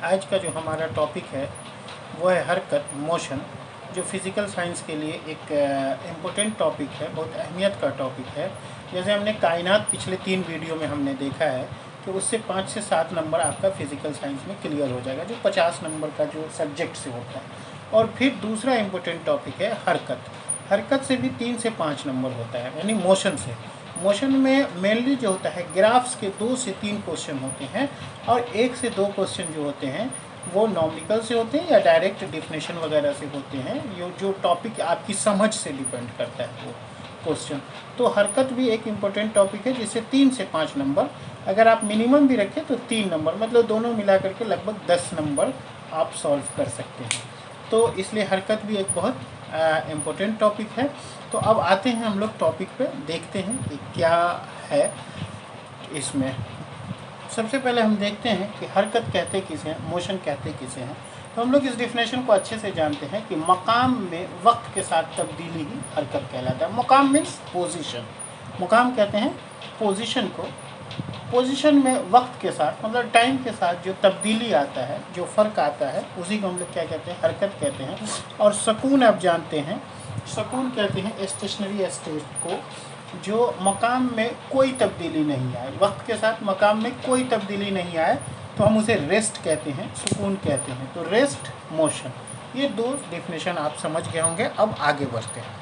आज का जो हमारा टॉपिक है वो है हरकत, मोशन, जो फिज़िकल साइंस के लिए एक इम्पोर्टेंट टॉपिक है, बहुत अहमियत का टॉपिक है। जैसे हमने कायनात पिछले 3 वीडियो में हमने देखा है कि उससे 5 से 7 नंबर आपका फिज़िकल साइंस में क्लियर हो जाएगा, जो 50 नंबर का जो सब्जेक्ट से होता है। और फिर दूसरा इम्पोर्टेंट टॉपिक है हरकत। हरकत से भी 3 से 5 नंबर होता है, यानी मोशन से। मोशन में मेनली जो होता है ग्राफ्स के 2 से 3 क्वेश्चन होते हैं और 1 से 2 क्वेश्चन जो होते हैं वो नॉमिकल से होते हैं या डायरेक्ट डिफिनेशन वगैरह से होते हैं। ये जो टॉपिक आपकी समझ से डिपेंड करता है वो क्वेश्चन। तो हरकत भी एक इम्पोर्टेंट टॉपिक है जिससे 3 से 5 नंबर, अगर आप मिनिमम भी रखें तो 3 नंबर, मतलब दोनों मिला करके लगभग 10 नंबर आप सॉल्व कर सकते हैं। तो इसलिए हरकत भी एक बहुत इम्पोर्टेंट टॉपिक है। तो अब आते हैं हम लोग टॉपिक पे, देखते हैं कि क्या है इसमें। सबसे पहले हम देखते हैं कि हरकत कहते किसे हैं, मोशन कहते किसे हैं। तो हम लोग इस डिफिनेशन को अच्छे से जानते हैं कि मकाम में वक्त के साथ तब्दीली ही हरकत कहलाता है। मकाम मीन्स पोजीशन, मुकाम कहते हैं पोजीशन को। पोजीशन में वक्त के साथ मतलब टाइम के साथ जो तब्दीली आता है, जो फ़र्क आता है, उसी को हम लोग क्या कहते हैं, हरकत कहते हैं। और सुकून आप जानते हैं, सुकून कहते हैं स्टेशनरी स्टेट को, जो मकाम में कोई तब्दीली नहीं आए, वक्त के साथ मकाम में कोई तब्दीली नहीं आए तो हम उसे रेस्ट कहते हैं, सुकून कहते हैं। तो रेस्ट, मोशन, ये 2 डिफिनेशन आप समझ गए होंगे। अब आगे बढ़ते हैं।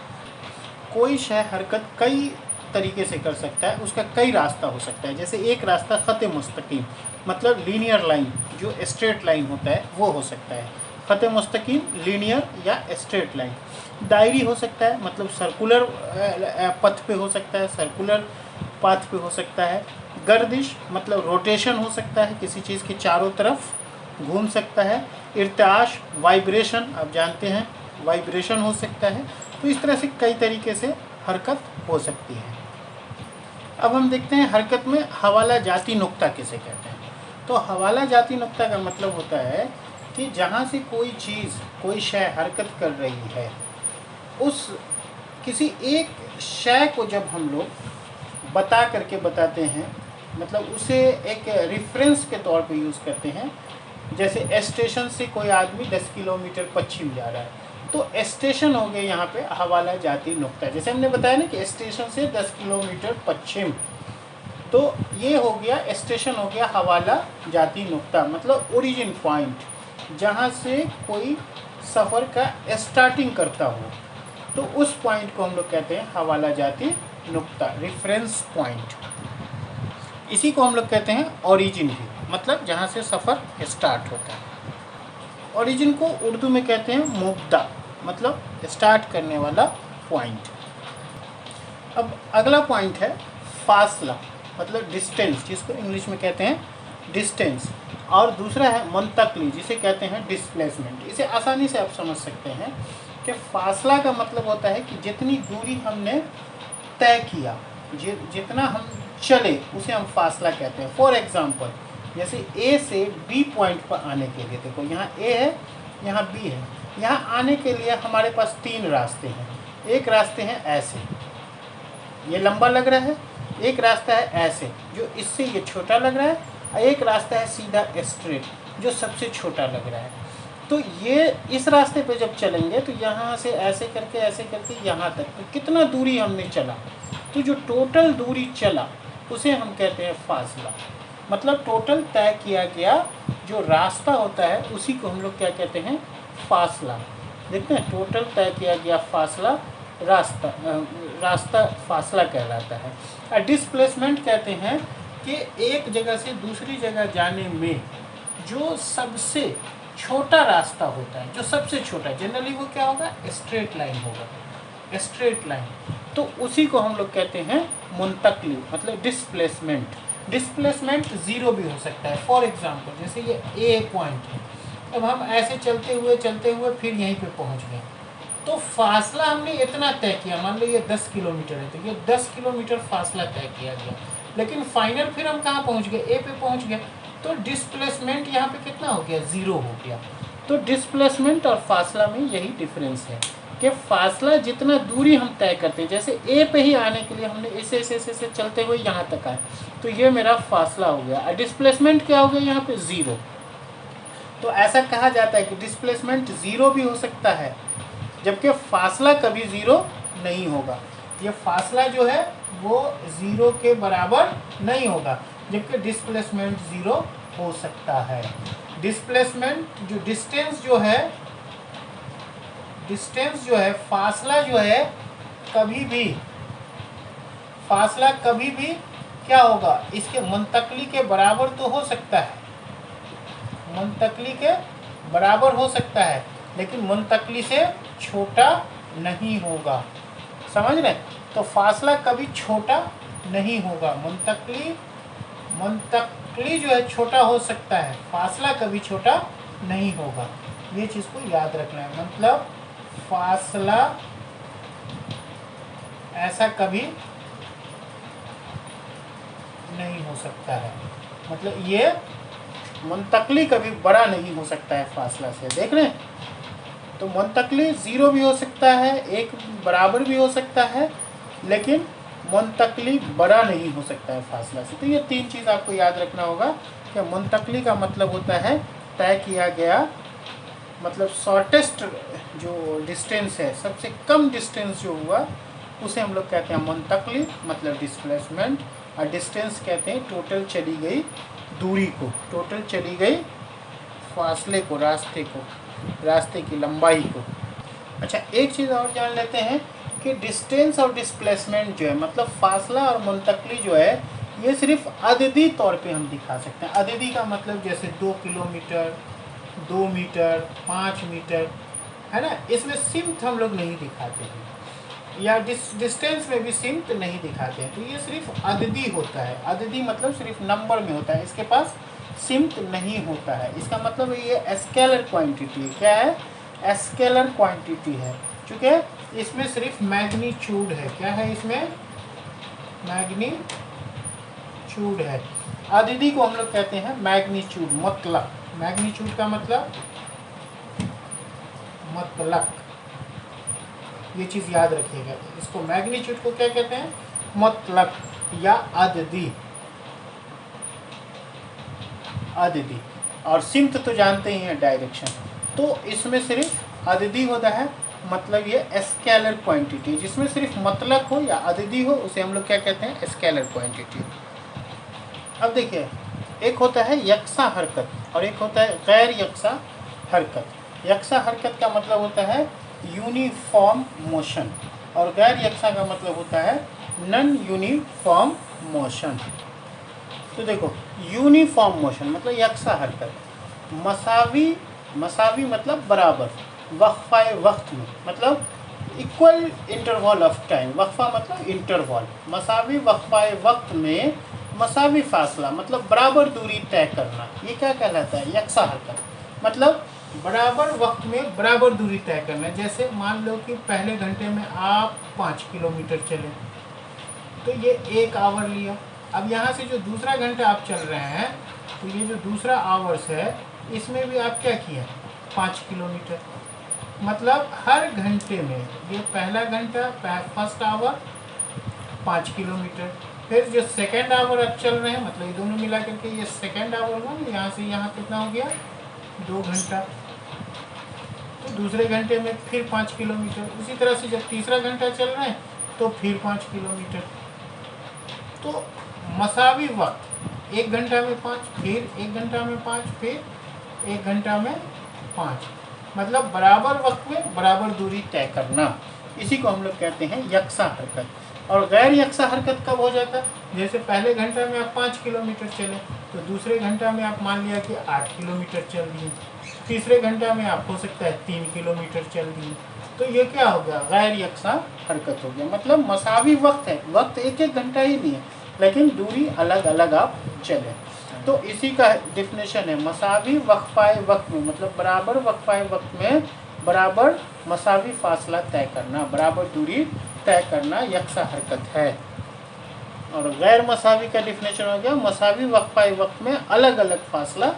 कोई शय हरकत कई तरीके से कर सकता है, उसका कई रास्ता हो सकता है। जैसे एक रास्ता ख़त मुस्तकीम, मतलब लीनियर लाइन, जो स्ट्रेट लाइन होता है वो हो सकता है। ख़त मुस्तकीम, लीनियर या स्ट्रेट लाइन। दायरी हो सकता है, मतलब सर्कुलर पथ पे हो सकता है, सर्कुलर पाथ पे हो सकता है। गर्दिश मतलब रोटेशन हो सकता है, किसी चीज़ के चारों तरफ घूम सकता है। इर्ताश, वाइब्रेशन, आप जानते हैं वाइब्रेशन हो सकता है। तो इस तरह से कई तरीके से हरकत हो सकती है। अब हम देखते हैं हरकत में हवाला जाती नुक्ता किसे कहते हैं। तो हवाला जाती नुक्ता का मतलब होता है कि जहाँ से कोई चीज़, कोई शय हरकत कर रही है, उस किसी एक शय को जब हम लोग बता करके बताते हैं, मतलब उसे एक रेफरेंस के तौर पे यूज़ करते हैं। जैसे स्टेशन से कोई आदमी 10 किलोमीटर पश्चिम जा रहा है, तो स्टेशन हो गया यहाँ पे हवाला जाती नुक्ता। जैसे हमने बताया ना कि स्टेशन से 10 किलोमीटर पश्चिम, तो ये हो गया स्टेशन, हो गया हवाला जाती नुक्ता, मतलब ओरिजिन पॉइंट, जहाँ से कोई सफ़र का स्टार्टिंग करता हो, तो उस पॉइंट को हम लोग कहते हैं हवाला जाती नुक्ता, रेफरेंस पॉइंट। इसी को हम लोग कहते हैं ओरिजिन भी, मतलब जहाँ से सफ़र स्टार्ट होता है। ओरिजिन को उर्दू में कहते हैं मुब्दा, मतलब स्टार्ट करने वाला पॉइंट। अब अगला पॉइंट है फासला, मतलब डिस्टेंस, जिसको इंग्लिश में कहते हैं डिस्टेंस। और दूसरा है मुंतकली, जिसे कहते हैं डिस्प्लेसमेंट। इसे आसानी से आप समझ सकते हैं कि फासला का मतलब होता है कि जितनी दूरी हमने तय किया, जितना हम चले, उसे हम फासला कहते हैं। फॉर एग्जांपल, जैसे ए से बी पॉइंट पर आने के लिए, देखो यहाँ ए है, यहाँ बी है, यहाँ आने के लिए हमारे पास 3 रास्ते हैं। एक रास्ते हैं ऐसे, ये लंबा लग रहा है। एक रास्ता है ऐसे, जो इससे ये छोटा लग रहा है। और एक रास्ता है सीधा स्ट्रेट, जो सबसे छोटा लग रहा है। तो ये इस रास्ते पे जब चलेंगे तो यहाँ से ऐसे करके यहाँ तक, तो कितना दूरी हमने चला, तो जो टोटल दूरी चला उसे हम कहते हैं फासला। मतलब टोटल तय किया गया जो रास्ता होता है उसी को हम लोग क्या कहते हैं, फासला। देखते हैं, टोटल तय किया गया फासला रास्ता फासला कहलाता है। डिस्प्लेसमेंट कहते हैं कि एक जगह से दूसरी जगह जाने में जो सबसे छोटा रास्ता होता है, जो सबसे छोटा, जनरली वो क्या होगा, स्ट्रेट लाइन होगा, स्ट्रेट लाइन। तो उसी को हम लोग कहते हैं मुंतकली, मतलब डिस्प्लेसमेंट। डिस्प्लेसमेंट 0 भी हो सकता है। फॉर एग्जांपल, जैसे ये ए पॉइंट है, अब हम ऐसे चलते हुए फिर यहीं पे पहुंच गए, तो फासला हमने इतना तय किया, मान लो ये 10 किलोमीटर है, तो ये 10 किलोमीटर फासला तय किया गया, लेकिन फाइनल फिर हम कहाँ पहुँच गए, ए पे पहुँच गए। तो डिस्प्लेसमेंट यहाँ पे कितना हो गया, 0 हो गया। तो डिस्प्लेसमेंट और फासला में यही डिफरेंस है कि फासला जितना दूरी हम तय करते हैं, जैसे ए पे ही आने के लिए हमने ऐसे चलते हुए यहाँ तक आए, तो ये मेरा फासला हो गया। डिस्प्लेसमेंट क्या हो गया, यहाँ पे 0। तो ऐसा कहा जाता है कि डिस्प्लेसमेंट ज़ीरो भी हो सकता है, जबकि फासला कभी ज़ीरो नहीं होगा। ये फासला जो है वो ज़ीरो के बराबर नहीं होगा, जबकि डिस्प्लेसमेंट ज़ीरो हो सकता है। डिस्प्लेसमेंट जो डिस्टेंस जो है फासला जो है फासला कभी भी क्या होगा, इसके मुंतकली के बराबर तो हो सकता है, मुंतकली के बराबर हो सकता है, लेकिन मुंतकली से छोटा नहीं होगा। समझ रहे? तो फासला कभी छोटा नहीं होगा। मुंतकली जो है छोटा हो सकता है, फासला कभी छोटा नहीं होगा। ये चीज़ को याद रखना है। मतलब फासला ऐसा कभी नहीं हो सकता है, मतलब ये मुंतकली कभी बड़ा नहीं हो सकता है फासला से। देख रहे हैं? तो मुंतकली ज़ीरो भी हो सकता है, एक बराबर भी हो सकता है, लेकिन मुंतकली बड़ा नहीं हो सकता है फासला से। तो ये तीन चीज़ आपको याद रखना होगा कि मुंतकली का मतलब होता है तय किया गया, मतलब शॉर्टेस्ट जो डिस्टेंस है, सबसे कम डिस्टेंस जो हुआ उसे हम लोग कहते हैं मुंतकली, मतलब डिस्प्लेसमेंट। और डिस्टेंस कहते हैं टोटल चली गई दूरी को, टोटल चली गई फासले को, रास्ते की लंबाई को। अच्छा, एक चीज़ और जान लेते हैं कि डिस्टेंस और डिस्प्लेसमेंट जो है, मतलब फासला और मुंतकली जो है, ये सिर्फ अददी तौर पे हम दिखा सकते हैं। अददी का मतलब जैसे 2 किलोमीटर, 2 मीटर, 5 मीटर, है ना, इसमें सिमत हम लोग नहीं दिखाते हैं, या डिस्टेंस में भी सिमत नहीं दिखाते हैं। तो ये सिर्फ अददी होता है। अददी मतलब सिर्फ नंबर में होता है, इसके पास सिमत नहीं होता है। इसका मतलब ये स्केलर क्वांटिटी है। क्या है? स्केलर क्वांटिटी है, चूँकि इसमें सिर्फ मैग्नीट्यूड है। क्या है इसमें? मैग्नीट्यूड है। अददी को हम लोग कहते हैं मैग्नीट्यूड, मतलब। मैग्नीट्यूड का मतलब ये चीज़ याद रखिएगा। इसको मैग्नीट्यूड को क्या कहते हैं? मतलब या अददी। और सिमत तो जानते ही हैं, डायरेक्शन। तो इसमें सिर्फ अददी होता है, मतलब ये स्केलर क्वांटिटी, जिसमें सिर्फ मतलब हो या अददी हो उसे हम लोग क्या कहते हैं? Scalar quantity. अब देखिए, एक होता है यकसा हरकत और एक होता है गैर यकसा हरकत। यकसा हरकत का मतलब होता है यूनिफॉर्म मोशन, और गैर यकसा का मतलब होता है नॉन यूनिफॉर्म मोशन। तो देखो, यूनिफॉर्म मोशन मतलब यकसा हरकत, मसावी मतलब बराबर, वक्फा वक्त में मतलब इक्वल इंटरवल ऑफ टाइम, वक्फा मतलब इंटरवल, मसावी वक्फा वक्त में मसावी फासला मतलब बराबर दूरी तय करना, ये क्या कहलाता है? यकसा हरकत। मतलब बराबर वक्त में बराबर दूरी तय करना। जैसे मान लो कि पहले घंटे में आप 5 किलोमीटर चले, तो ये 1 आवर लिया। अब यहाँ से जो दूसरा घंटा आप चल रहे हैं, तो ये जो दूसरा आवर्स है, इसमें भी आप क्या किए? 5 किलोमीटर। मतलब हर घंटे में ये पहला घंटा, फर्स्ट आवर 5 किलोमीटर, फिर जो सेकेंड आवर आप चल रहे हैं, मतलब ये दोनों मिला करके ये सेकेंड आवर हुआ, यहाँ से यहाँ कितना हो गया? 2 घंटा। तो दूसरे घंटे में फिर 5 किलोमीटर। उसी तरह से जब तीसरा घंटा चल रहे हैं तो फिर 5 किलोमीटर। तो मसावी वक्त, 1 घंटा में 5, फिर 1 घंटा में 5, फिर 1 घंटा में 5, मतलब बराबर वक्त में बराबर दूरी तय करना। इसी को हम लोग कहते हैं यकसा हरकत। और गैर यकसा हरकत कब हो जाता है? जैसे पहले घंटा में आप 5 किलोमीटर चले, तो दूसरे घंटा में आप मान लिया कि 8 किलोमीटर चल दिए, तीसरे घंटा में आप हो सकता है 3 किलोमीटर चल दिए। तो ये क्या हो गया? गैर यकसा हरकत हो गया। मतलब मसावी वक्त है, वक्त 1-1 घंटा ही नहीं है, लेकिन दूरी अलग अलग आप चले। तो इसी का डिफिनेशन है मसावी वक्फाए वक्त में, मतलब बराबर वक्फाए वक्त में बराबर मसावी फासला तय करना, बराबर दूरी तय करना यकसा हरकत है। और गैर मसावी का डिफिनेशन हो गया मसावी वक्फाए वक्त में अलग अलग फासला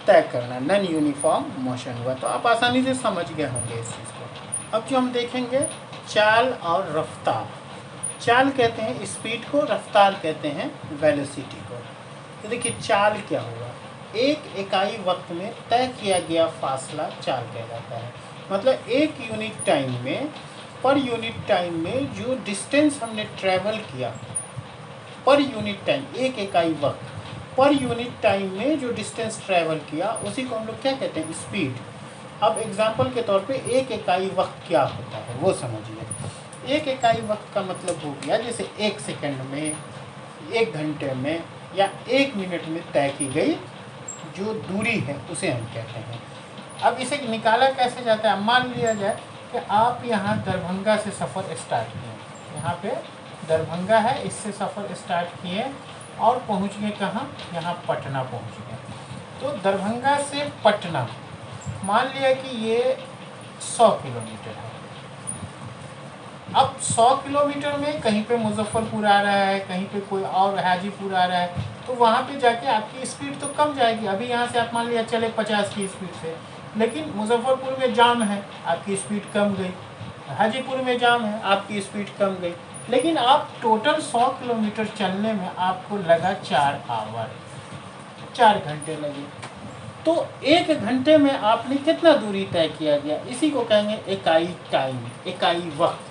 तय करना, नॉन यूनिफॉर्म मोशन हुआ। तो आप आसानी से समझ गए होंगे इस चीज़ को। अब जो हम देखेंगे चाल और रफ्तार। चाल कहते हैं स्पीड को, रफ्तार कहते हैं वेलोसिटी को। तो देखिए चाल क्या हुआ? एक इकाई वक्त में तय किया गया फासला चाल कहलाता है। मतलब एक यूनिट टाइम में, पर यूनिट टाइम में जो डिस्टेंस हमने ट्रैवल किया, पर यूनिट टाइम, एक इकाई वक्त पर यूनिट टाइम में जो डिस्टेंस ट्रैवल किया उसी को हम लोग क्या कहते हैं, स्पीड। अब एग्जाम्पल के तौर पे एक इकाई वक्त क्या होता है वो समझिए। एक इकाई वक्त का मतलब हो गया जैसे 1 सेकंड में, 1 घंटे में या 1 मिनट में तय की गई जो दूरी है उसे हम कहते हैं। अब इसे निकाला कैसे जाता है, मान लिया जाए कि आप यहाँ दरभंगा से सफ़र स्टार्ट किए, यहाँ पे दरभंगा है, इससे सफ़र स्टार्ट किए और पहुँच गए कहाँ, यहाँ पटना पहुँच गए। तो दरभंगा से पटना मान लिया कि ये 100 किलोमीटर है। अब 100 किलोमीटर में कहीं पे मुजफ्फरपुर आ रहा है, कहीं पे कोई और हाजीपुर आ रहा है, तो वहाँ पे जाके आपकी स्पीड तो कम जाएगी। अभी यहाँ से आप मान लिया चले 50 की स्पीड से, लेकिन मुजफ्फरपुर में जाम है, आपकी स्पीड कम गई, हाजीपुर में जाम है, आपकी स्पीड कम गई, लेकिन आप टोटल 100 किलोमीटर चलने में आपको लगा 4 आवर, 4 घंटे लगे। तो 1 घंटे में आपने कितना दूरी तय किया गया, इसी को कहेंगे इकाई टाइम, इकाई वक्त।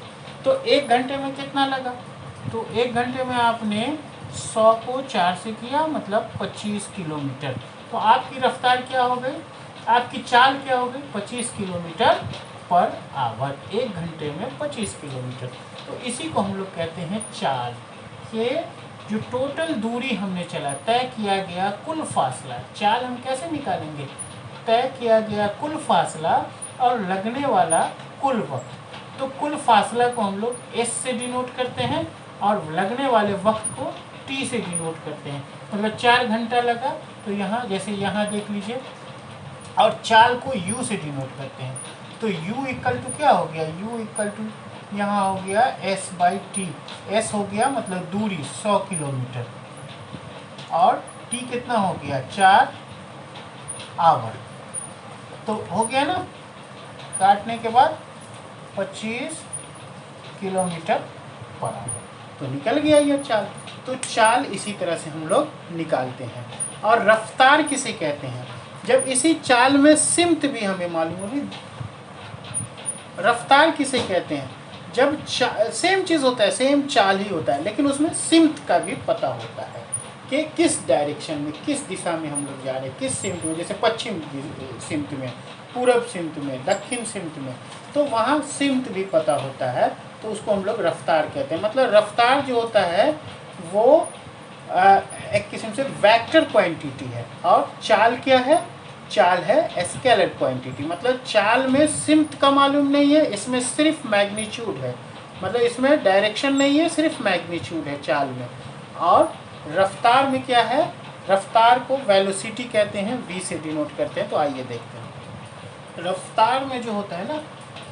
तो 1 घंटे में कितना लगा, तो 1 घंटे में आपने 100 को 4 से किया, मतलब 25 किलोमीटर। तो आपकी रफ्तार क्या हो गई, आपकी चाल क्या हो गई, 25 किलोमीटर पर आवर, 1 घंटे में 25 किलोमीटर। तो इसी को हम लोग कहते हैं चाल। के जो टोटल दूरी हमने चला, तय किया गया कुल फासला, चाल हम कैसे निकालेंगे, तय किया गया कुल फासला और लगने वाला कुल वक्त। तो कुल फासला को हम लोग एस से डिनोट करते हैं और लगने वाले वक्त को टी से डिनोट करते हैं। मतलब 4 घंटा लगा, तो यहाँ जैसे यहाँ देख लीजिए, और चाल को यू से डिनोट करते हैं। तो u इक्वल टू क्या हो गया, u इक्वल टू यहाँ हो गया s बाई टी। s हो गया मतलब दूरी 100 किलोमीटर, और t कितना हो गया, 4 आवर। तो हो गया ना, काटने के बाद 25 किलोमीटर पर आवर, तो निकल गया ये चाल। तो चाल इसी तरह से हम लोग निकालते हैं। और रफ्तार किसे कहते हैं, जब इसी चाल में सिमत भी हमें मालूम होगी। रफ्तार किसे कहते हैं, जब सेम चीज़ होता है, सेम चाल ही होता है, लेकिन उसमें सिमत का भी पता होता है कि किस डायरेक्शन में, किस दिशा में हम लोग जा रहे हैं, किस सिमत में, जैसे पश्चिम सिमत में, पूर्व सिमत में, दक्षिण सिमत में, तो वहाँ सिमत भी पता होता है। तो उसको हम लोग रफ्तार कहते हैं। मतलब रफ्तार जो होता है वो एक किस्म से वेक्टर क्वांटिटी है, और चाल क्या है, चाल है स्केलर क्वांटिटी। मतलब चाल में सिमत का मालूम नहीं है, इसमें सिर्फ मैग्नीट्यूड है। मतलब इसमें डायरेक्शन नहीं है, सिर्फ मैग्नीट्यूड है चाल में। और रफ्तार में क्या है, रफ्तार को वेलोसिटी कहते हैं, v से डिनोट करते हैं। तो आइए देखते हैं रफ्तार में जो होता है ना,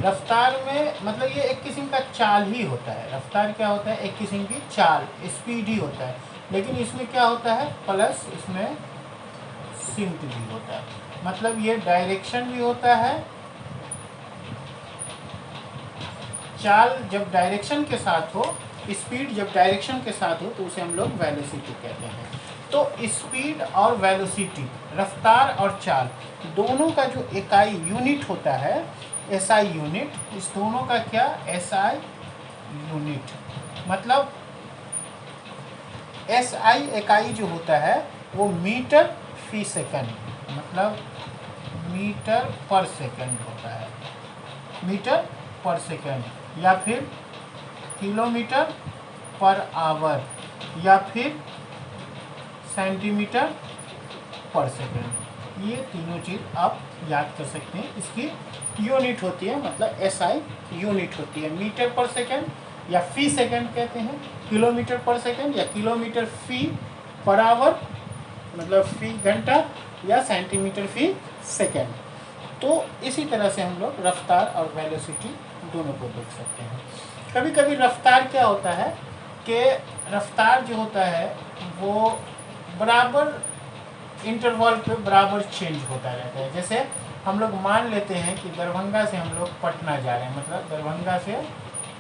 रफ्तार में मतलब ये एक किस्म का चाल ही होता है। रफ्तार क्या होता है, एक किस्म की चाल, स्पीड ही होता है, लेकिन इसमें क्या होता है, प्लस इसमें सिमत भी होता है। मतलब ये डायरेक्शन भी होता है, चाल जब डायरेक्शन के साथ हो, स्पीड जब डायरेक्शन के साथ हो, तो उसे हम लोग वेलोसिटी कहते हैं। तो स्पीड और वेलोसिटी, रफ्तार और चाल, दोनों का जो इकाई यूनिट होता है, एसआई यूनिट, इस दोनों का क्या, एसआई यूनिट। मतलब एसआई इकाई जो होता है वो मीटर फी सेकंड, मतलब मीटर पर सेकंड होता है, मीटर पर सेकंड, या फिर किलोमीटर पर आवर, या फिर सेंटीमीटर पर सेकंड। ये तीनों चीज़ आप याद कर सकते हैं। इसकी यूनिट होती है, मतलब एसआई यूनिट होती है, मीटर पर सेकंड या फी सेकंड कहते हैं, किलोमीटर पर सेकंड या किलोमीटर फी पर आवर, मतलब फी घंटा, या सेंटीमीटर फी सेकंड। तो इसी तरह से हम लोग रफ्तार और वेलोसिटी दोनों को देख सकते हैं। कभी कभी रफ्तार क्या होता है कि रफ्तार जो होता है वो बराबर इंटरवल पे बराबर चेंज होता रहता है। जैसे हम लोग मान लेते हैं कि दरभंगा से हम लोग पटना जा रहे हैं, मतलब दरभंगा से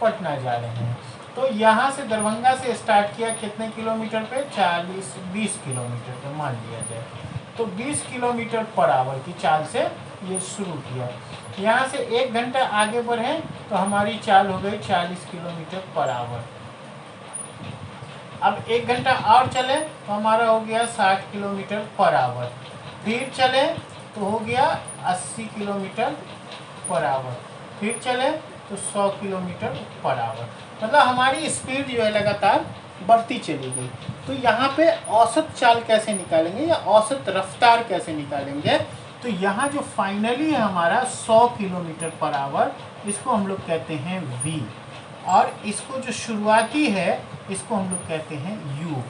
पटना जा रहे हैं, तो यहाँ से दरभंगा से स्टार्ट किया कितने किलोमीटर पे, 20 किलोमीटर पे मान लिया जाए। तो 20 किलोमीटर पर आवर की चाल से ये शुरू किया। यहाँ से 1 घंटा आगे बढ़े तो हमारी चाल हो गई 40 किलोमीटर पर आवर। अब 1 घंटा और चले तो हमारा हो गया 60 किलोमीटर पर आवर। फिर चले तो हो गया 80 किलोमीटर पर आवर। फिर चले तो 100 किलोमीटर पर आवर। मतलब हमारी स्पीड जो है लगातार बढ़ती चली गई। तो यहाँ पे औसत चाल कैसे निकालेंगे या औसत रफ्तार कैसे निकालेंगे? तो यहाँ जो फाइनली है हमारा 100 किलोमीटर पर आवर, इसको हम लोग कहते हैं v, और इसको जो शुरुआती है इसको हम लोग कहते हैं u।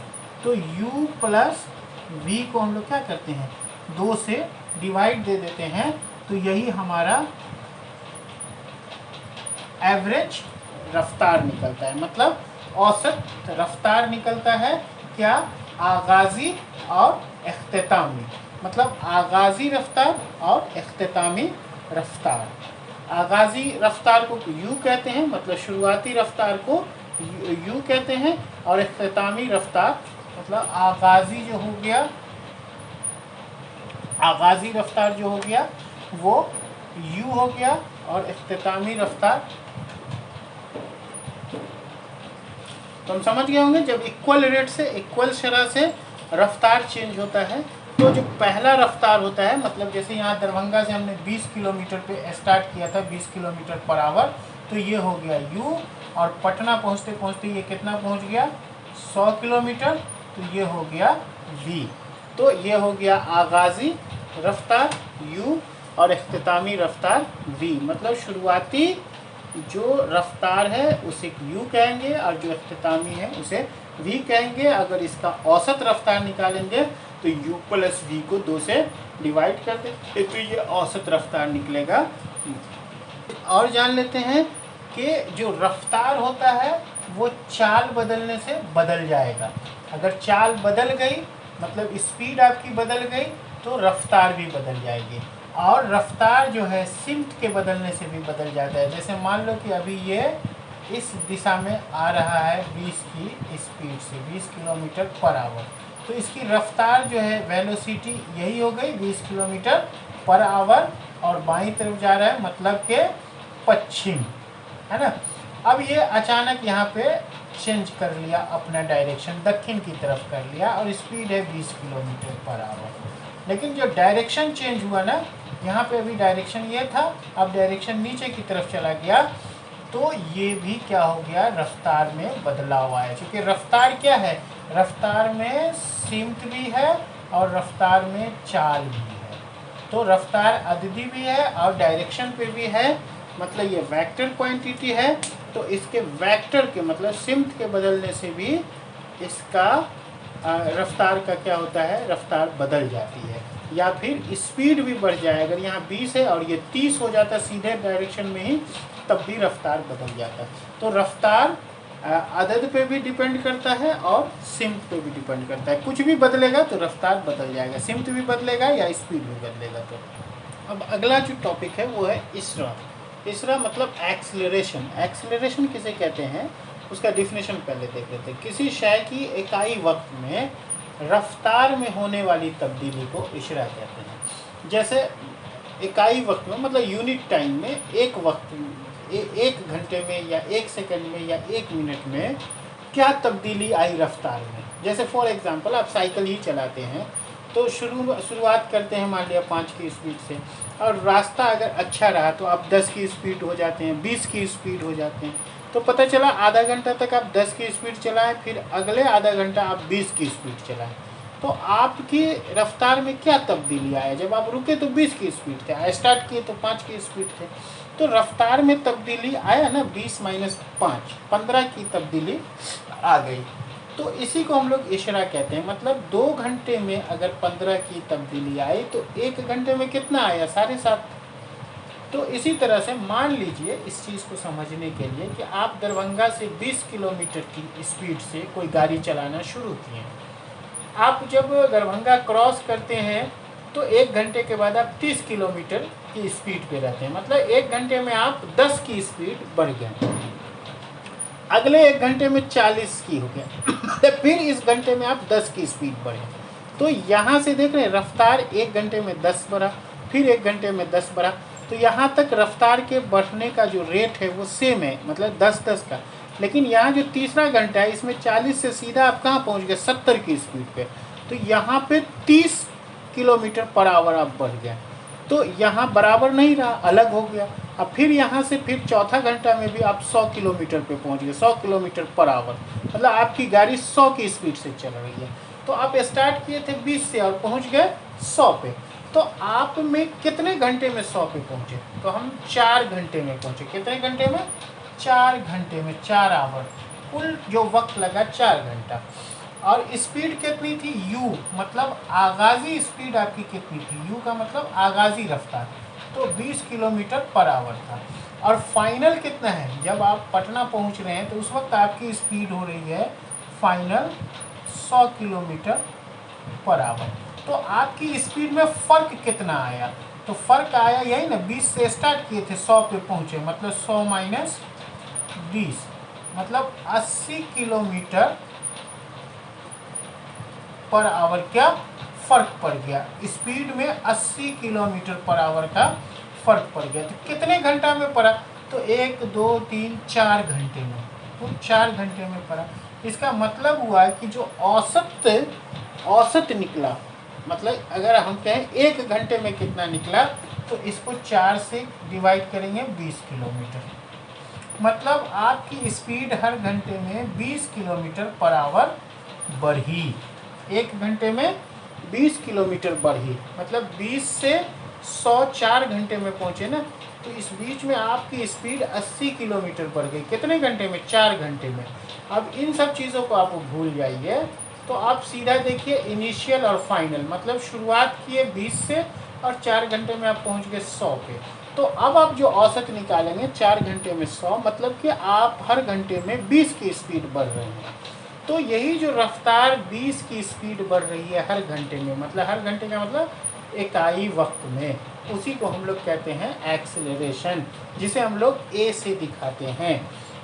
तो u प्लस v को हम लोग क्या करते हैं, 2 से डिवाइड दे देते हैं, तो यही हमारा एवरेज रफ्तार निकलता है। मतलब औसत रफ्तार निकलता है क्या, आगाजी और इख्तितामी। मतलब आगाजी रफ्तार और इख्तितामी रफ्तार। आगाजी रफ्तार को u कहते हैं, मतलब शुरुआती रफ्तार को u कहते हैं, और इख्तितामी रफ्तार मतलब आगाजी जो हो गया, आगाजी रफ्तार जो हो गया वो u हो गया, और इख्तितामी रफ्तार तो हम समझ गए होंगे। जब इक्वल रेट से इक्वल शरह से रफ्तार चेंज होता है तो जो पहला रफ्तार होता है, मतलब जैसे यहाँ दरभंगा से हमने 20 किलोमीटर पे स्टार्ट किया था 20 किलोमीटर पर आवर, तो ये हो गया u, और पटना पहुँचते पहुँचते ये कितना पहुँच गया 100 किलोमीटर, तो ये हो गया v। तो ये हो गया आगाजी रफ्तार u और इख्तितामी रफ्तार v। मतलब शुरुआती जो रफ्तार है उसे u कहेंगे और जो इख्तितामी है उसे v कहेंगे। अगर इसका औसत रफ्तार निकालेंगे तो u प्लस v को 2 से डिवाइड कर देंगे तो ये औसत रफ्तार निकलेगा। और जान लेते हैं कि जो रफ्तार होता है वो चाल बदलने से बदल जाएगा। अगर चाल बदल गई मतलब स्पीड आपकी बदल गई तो रफ्तार भी बदल जाएगी। और रफ्तार जो है सिमत के बदलने से भी बदल जाता है। जैसे मान लो कि अभी ये इस दिशा में आ रहा है 20 की स्पीड से 20 किलोमीटर पर आवर, तो इसकी रफ्तार जो है वेलोसिटी यही हो गई 20 किलोमीटर पर आवर, और बाईं तरफ जा रहा है मतलब के पश्चिम, है ना। अब ये अचानक यहाँ पे चेंज कर लिया अपना डायरेक्शन, दक्षिण की तरफ कर लिया, और स्पीड है 20 किलोमीटर पर आवर। लेकिन जो डायरेक्शन चेंज हुआ ना, यहाँ पे अभी डायरेक्शन ये था, अब डायरेक्शन नीचे की तरफ चला गया, तो ये भी क्या हो गया, रफ्तार में बदलाव आया। क्योंकि रफ्तार क्या है, रफ्तार में सिमत भी है और रफ्तार में चाल भी है। तो रफ्तार अददी भी है और डायरेक्शन पे भी है, मतलब ये वेक्टर क्वांटिटी है। तो इसके वेक्टर के मतलब सिमत के बदलने से भी इसका रफ्तार का क्या होता है, रफ्तार बदल जाती है। या फिर स्पीड भी बढ़ जाए, अगर यहाँ 20 है और ये 30 हो जाता सीधे डायरेक्शन में ही, तब भी रफ्तार बदल जाता है। तो रफ्तार अदद पे भी डिपेंड करता है और सिमत पे भी डिपेंड करता है। कुछ भी बदलेगा तो रफ्तार बदल जाएगा, सिमत भी बदलेगा या स्पीड भी बदलेगा। तो अब अगला जो टॉपिक है वो है इसरा। इसरा मतलब एक्सीलरेशन। एक्सीलरेशन किसे कहते हैं उसका डिफिनेशन पहले देख लेते हैं। किसी शय की इकाई वक्त में रफ्तार में होने वाली तब्दीली को इसरा कहते हैं। जैसे इकाई वक्त में मतलब यूनिट टाइम में, एक वक्त एक घंटे में या 1 सेकंड में या 1 मिनट में क्या तब्दीली आई रफ्तार में। जैसे फॉर एग्जांपल आप साइकिल ही चलाते हैं तो शुरुआत करते हैं मान लिया 5 की स्पीड से, और रास्ता अगर अच्छा रहा तो आप 10 की स्पीड हो जाते हैं, 20 की स्पीड हो जाते हैं। तो पता चला आधा घंटा तक आप 10 की स्पीड चलाएं, फिर अगले आधा घंटा आप 20 की स्पीड चलाएं, तो आपकी रफ्तार में क्या तब्दीली आया। जब आप रुके तो 20 की स्पीड थे, स्टार्ट किए तो 5 की स्पीड थे, तो रफ्तार में तब्दीली आया ना, 20 माइनस 5 15 की तब्दीली आ गई। तो इसी को हम लोग इशरा कहते हैं। मतलब 2 घंटे में अगर 15 की तब्दीली आई तो 1 घंटे में कितना आया, 7.5। तो इसी तरह से मान लीजिए इस चीज़ को समझने के लिए कि आप दरभंगा से 20 किलोमीटर की स्पीड से कोई गाड़ी चलाना शुरू किए। आप जब दरभंगा क्रॉस करते हैं तो 1 घंटे के बाद आप 30 किलोमीटर की स्पीड पे रहते हैं। मतलब 1 घंटे में आप 10 की स्पीड बढ़ गए, अगले 1 घंटे में 40 की हो गया, फिर इस घंटे में आप 10 की स्पीड बढ़े। तो यहाँ से देख रहे हैं रफ्तार 1 घंटे में 10 बढ़ा, फिर 1 घंटे में 10 बढ़ा, तो यहाँ तक रफ्तार के बढ़ने का जो रेट है वो सेम है, मतलब 10-10 का। लेकिन यहाँ जो तीसरा घंटा है इसमें 40 से सीधा आप कहाँ पहुँच गए, 70 की स्पीड पे। तो यहाँ पे 30 किलोमीटर पर आवर आप बढ़ गए। तो यहाँ बराबर नहीं रहा, अलग हो गया। अब फिर यहाँ से फिर चौथा घंटा में भी आप 100 किलोमीटर पे पहुँच गए, 100 किलोमीटर पर आवर, मतलब आपकी गाड़ी 100 की स्पीड से चल रही है। तो आप स्टार्ट किए थे 20 से और पहुँच गए 100 पे। तो आप में कितने घंटे में 100 पे पहुँचे, तो हम 4 घंटे में पहुँचे। कितने घंटे में, 4 घंटे में, 4 आवर, कुल जो वक्त लगा 4 घंटा। और स्पीड कितनी थी, u मतलब आगाजी स्पीड आपकी कितनी थी, u का मतलब आगाजी रफ्तार, तो 20 किलोमीटर पर आवर था। और फाइनल कितना है, जब आप पटना पहुंच रहे हैं तो उस वक्त आपकी स्पीड हो रही है फाइनल 100 किलोमीटर पर आवर। तो आपकी स्पीड में फ़र्क कितना आया, तो फ़र्क आया यही ना, 20 से स्टार्ट किए थे 100 पे पहुँचे, मतलब 100 माइनस 20 मतलब 80 किलोमीटर पर आवर क्या फ़र्क पड़ गया। स्पीड में 80 किलोमीटर पर आवर का फ़र्क पड़ गया। तो कितने घंटा में पड़ा, तो 1 2 3 4 घंटे में, तो 4 घंटे में पड़ा। इसका मतलब हुआ कि जो औसत निकला, मतलब अगर हम कहें 1 घंटे में कितना निकला, तो इसको 4 से डिवाइड करेंगे 20 किलोमीटर, मतलब आपकी स्पीड हर घंटे में 20 किलोमीटर पर आवर बढ़ी। 1 घंटे में 20 किलोमीटर बढ़ी, मतलब 20 से 100 4 घंटे में पहुँचे ना, तो इस बीच में आपकी स्पीड 80 किलोमीटर बढ़ गई। कितने घंटे में, 4 घंटे में। अब इन सब चीज़ों को आप भूल जाइए, तो आप सीधा देखिए इनिशियल और फाइनल, मतलब शुरुआत किए 20 से और 4 घंटे में आप पहुँच गए 100 पे। तो अब आप जो औसत निकालेंगे 4 घंटे में 100, मतलब कि आप हर घंटे में 20 की स्पीड बढ़ रहे हैं। तो यही जो रफ्तार 20 की स्पीड बढ़ रही है हर घंटे में, मतलब हर घंटे का मतलब इकाई वक्त में, उसी को हम लोग कहते हैं एक्सेलरेशन, जिसे हम लोग ए से दिखाते हैं।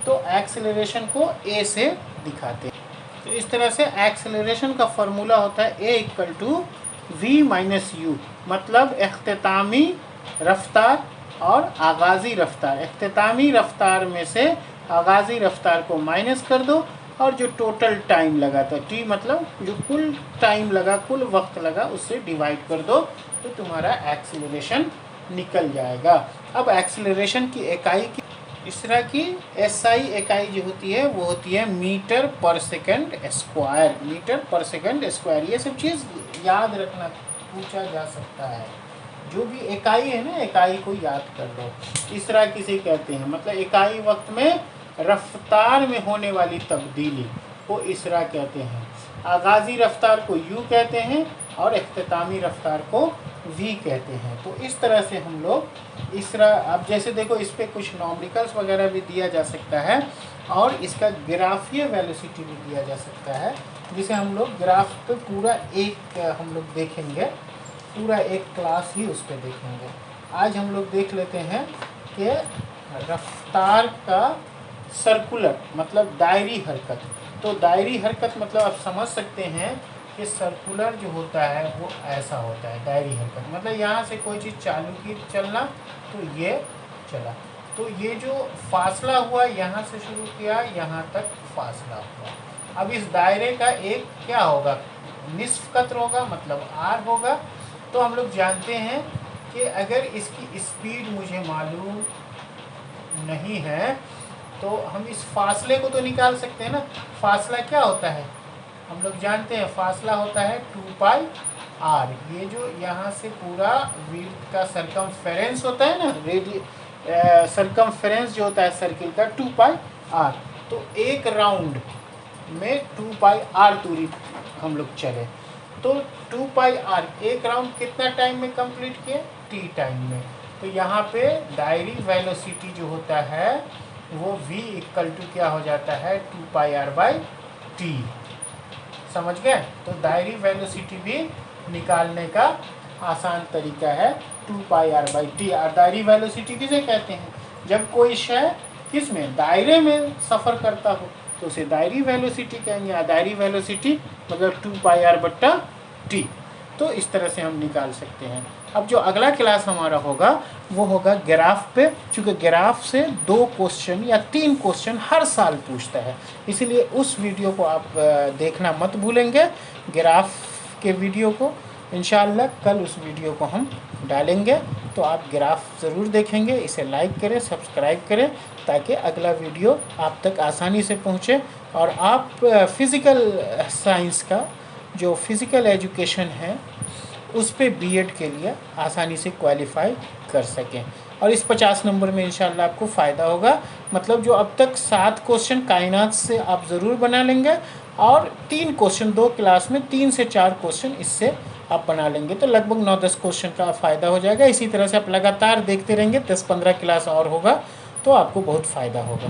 तो एक्सेलरेशन को ए से दिखाते हैं। तो इस तरह से एक्सेलरेशन का फॉर्मूला होता है a equal to v minus u, मतलब इख्तितामी रफ्तार और आगाज़ी रफ्तार। इख्तितामी रफ्तार में से आगाज़ी रफ्तार को माइनस कर दो, और जो टोटल टाइम लगा था, टी मतलब जो कुल टाइम लगा, कुल वक्त लगा, उससे डिवाइड कर दो, तो तुम्हारा एक्सेलरेशन निकल जाएगा। अब एक्सेलरेशन की इकाई की इस तरह की एसआई इकाई जो होती है वो होती है मीटर पर सेकंड स्क्वायर। मीटर पर सेकंड स्क्वायर, ये सब चीज़ याद रखना, पूछा जा सकता है। जो भी इकाई है ना, इकाई को याद कर लो। इस तरह किसे कहते हैं, मतलब इकाई वक्त में रफ्तार में होने वाली तब्दीली को इसरा कहते हैं। आगाज़ी रफ्तार को यू कहते हैं और इख्तितामी रफ्तार को वी कहते हैं। तो इस तरह से हम लोग इसरा, अब जैसे देखो इस पर कुछ नॉमरिकल्स वगैरह भी दिया जा सकता है, और इसका ग्राफीय वेलोसिटी भी दिया जा सकता है, जिसे हम लोग ग्राफ पे पूरा एक हम लोग देखेंगे, पूरा एक क्लास ही उस पर देखेंगे। आज हम लोग देख लेते हैं कि रफ्तार का सर्कुलर मतलब दायरी हरकत। तो दायरी हरकत मतलब आप समझ सकते हैं कि सर्कुलर जो होता है वो ऐसा होता है। दायरी हरकत मतलब यहाँ से कोई चीज़ चालू की चलना, तो ये चला, तो ये जो फासला हुआ यहाँ से शुरू किया यहाँ तक फासला हुआ। अब इस दायरे का एक क्या होगा, निस्फ कत्र होगा, मतलब आर होगा। तो हम लोग जानते हैं कि अगर इसकी स्पीड मुझे मालूम नहीं है, तो हम इस फासले को तो निकाल सकते हैं ना। फासला क्या होता है, हम लोग जानते हैं फासला होता है 2 पाई आर। ये जो यहाँ से पूरा विड्थ का सरकमफेरेंस होता है ना, सरकमफेरेंस जो होता है सर्किल का 2 पाई आर। तो एक राउंड में 2 पाई आर दूरी हम लोग चले, तो 2 पाई आर एक राउंड कितना टाइम में कंप्लीट किए, टी टाइम में। तो यहाँ पे दायरी वेलोसिटी जो होता है वो v इक्वल टू क्या हो जाता है, 2 पाई आर बाई टी। समझ गए। तो दायरी वेलोसिटी भी निकालने का आसान तरीका है 2 पाई आर बाई टी। और दायरी वेलोसिटी किसे कहते हैं, जब कोई शय किस में, दायरे में सफ़र करता हो तो उसे दायरी वेलोसिटी कहेंगे। दायरी वेलोसिटी मतलब 2 पाई आर बट्टा टी। तो इस तरह से हम निकाल सकते हैं। अब जो अगला क्लास हमारा होगा वो होगा ग्राफ पे, क्योंकि ग्राफ से 2 क्वेश्चन या 3 क्वेश्चन हर साल पूछता है, इसीलिए उस वीडियो को आप देखना मत भूलेंगे, ग्राफ के वीडियो को। इंशाअल्लाह कल उस वीडियो को हम डालेंगे, तो आप ग्राफ ज़रूर देखेंगे। इसे लाइक करें, सब्सक्राइब करें, ताकि अगला वीडियो आप तक आसानी से पहुँचे और आप फिज़िकल साइंस का जो फिज़िकल एजुकेशन है उस पे बीएड के लिए आसानी से क्वालिफाई कर सकें। और इस 50 नंबर में इंशाल्लाह आपको फ़ायदा होगा। मतलब जो अब तक 7 क्वेश्चन कायनात से आप ज़रूर बना लेंगे और 3 क्वेश्चन 2 क्लास में 3 से 4 क्वेश्चन इससे आप बना लेंगे, तो लगभग 9-10 क्वेश्चन का फ़ायदा हो जाएगा। इसी तरह से आप लगातार देखते रहेंगे, 10-15 क्लास और होगा तो आपको बहुत फ़ायदा होगा।